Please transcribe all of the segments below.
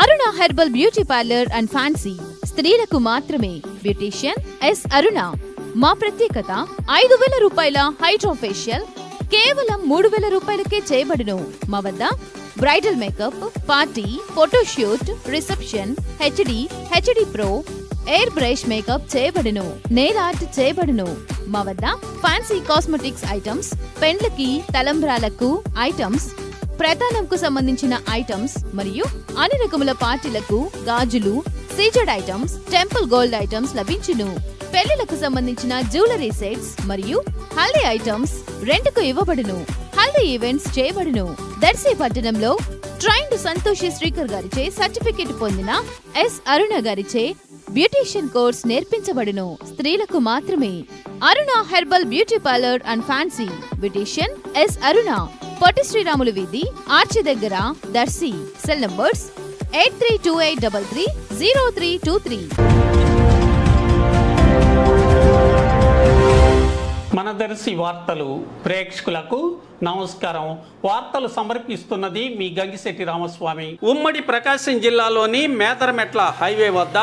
Aruna herbal beauty parlour and fancy స్త్రీలకు మాత్రమే. Beautician S అరుణ. మా ప్రత్యేకత 5,000 రూపాయల హైడ్రా ఫేషియల్ కేవలం 3,000 రూపాయలకే చేయబడును. మా వద్ద bridal makeup, party, photoshoot, reception, HD pro, air brush makeup చేయబడును. నెయిల్ ఆర్ట్ చేయబడును. మా వద్ద ఫ్యాన్సీ కాస్మెటిక్స్ ఐటమ్స్, పెండ్లకి, తలంబ్రాలకు ఐటమ్స్, ప్రధానంకు సంబంధించిన ఐటమ్స్ మరియు అన్ని రకముల పార్టీలకు గాజులు, CZ items, temple gold items లభించును. పెళ్లిలకు సంబంధించిన జ్యువెలరీ సెట్స్ మరియు హల్దీ ఐటమ్స్ రెంట్కు ఇవ్వబడును. హల్దీ ఈవెంట్స్ చేయబడును. దర్శి పట్టణంలో ట్రైన్డ్ సంతోషి శ్రీకర్ గారిచే సర్టిఫికెట్ పొందిన ఎస్ అరుణ గారిచే బ్యూటీషియన్ కోర్స్ నేర్పించబడును. స్త్రీలకు మాత్రమే. Aruna herbal beauty parlour and fancy. Beautician S Aruna. Potti Sriramulu వీధి, ఆర్చి దగ్గర, దర్శి. Cell numbers 8328330323. మన దర్శి వార్తలు ప్రేక్షకులకు నమస్కారం. వార్తలు సమర్పిస్తున్నది మీ గంగిశెట్టి రామస్వామి. ఉమ్మడి ప్రకాశం జిల్లాలోని మేదరమెట్ల హైవే వద్ద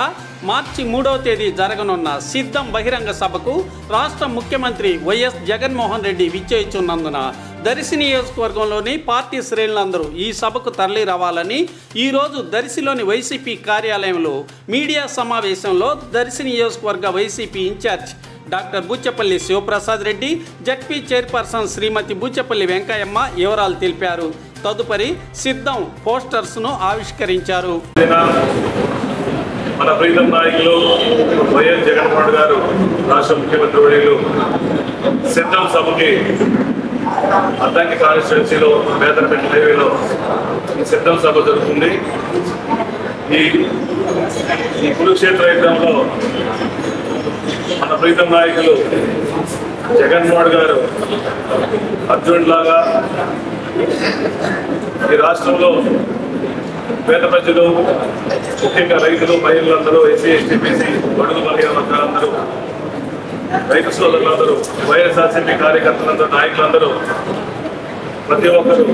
మార్చి 3వ తేదీ జరగనున్న సిద్ధం బహిరంగ సభకు రాష్ట్ర ముఖ్యమంత్రి వైఎస్ జగన్మోహన్ రెడ్డి విచ్చేయుచున్నందున దర్శి నియోజకవర్గంలోని పార్టీ శ్రేణులందరూ ఈ సభకు తరలి రావాలని ఈరోజు దర్శిలోని వైసీపీ కార్యాలయంలో మీడియా సమావేశంలో దర్శి నియోజకవర్గ YCP in charge doctor Buchepalli Sivaprasad Reddy, ZP chairperson Srimathi Buchepalli Venkayamma వివరాలు తెలిపారు. తదుపరి సిద్ధం పోస్టర్స్ను ఆవిష్కరించారు. మన ప్రీతం నాయకులు వైఎస్ జగన్మోహన్ గారు రాష్ట్ర ముఖ్యమంత్రి వర్యులు సిద్ధం సభకి అద్దంకి కాన్స్టిట్యున్సీలో మేదరమెట్ల హైవేలో సిద్ధం సభ జరుగుతుంది. ఈ కురుక్షేత్ర యుద్ధంలో మన ప్రీతం నాయకులు జగన్మోహన్ గారు అర్జునుడిలాగా ఈ రాష్ట్రంలో పేద ప్రజలు, ముఖ్యంగా రైతులు, మహిళలందరూ, ఎస్సీ, ఎస్టీ, బీసీ, బడుగు బలహీన వర్గాలందరూ, రైతు సోదరులందరూ, వైఎస్ఆర్సీపీ కార్యకర్తలందరూ, నాయకులందరూ ప్రతి ఒక్కరూ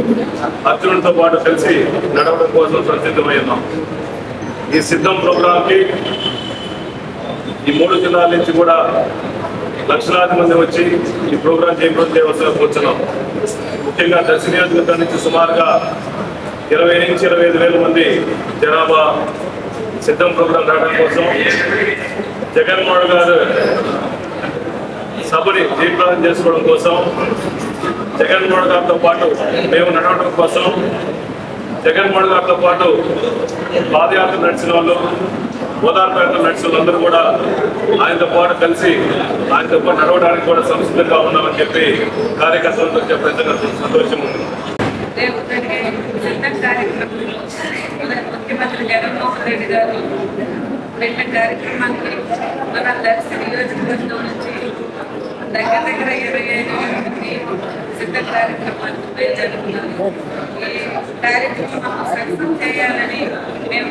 అర్జునుడితో పాటు కలిసి నడవడం కోసం సంసిద్ధమై ఉన్నాం. ఈ సిద్ధం ప్రోగ్రాంకి ఈ 3 జిల్లాల నుంచి కూడా లక్షలాది మంది వచ్చి ఈ ప్రోగ్రాం చేయవలసిన కూర్చున్నాం. ముఖ్యంగా దర్శి నియోజకవర్గం నుంచి సుమారుగా 20 నుంచి 25 వేల మంది జనాభా సిద్ధం ప్రోగ్రాం రావడం కోసం, జగన్మోహన్ గారు సభని జయప్రదం చేసుకోవడం కోసం, జగన్మోహన్ గారితో పాటు మేము నడవడం కోసం, జగన్మోహన్ గారితో పాటు పాదయాత్ర నడిచిన వాళ్ళు, ఓదార్పేట నడిచిన వాళ్ళందరూ కూడా ఆయనతో పాటు కలిసి ఆయనతో పాటు నడవడానికి కూడా సంసిద్ధంగా ఉన్నామని చెప్పి కార్యకర్తలతో చెప్పడం సంతోషం ఉంది. ముఖ్యమంత్రి జగన్మోహన్ రెడ్డి గారు పెట్టిన కార్యక్రమానికి మన దర్శి నియోజకవర్గం నుంచి దగ్గర 25 మంది సిద్ధ కార్యక్రమాలు జరుగుతున్నారు. ఈ కార్యక్రమం సక్సెస్ చేయాలని మేము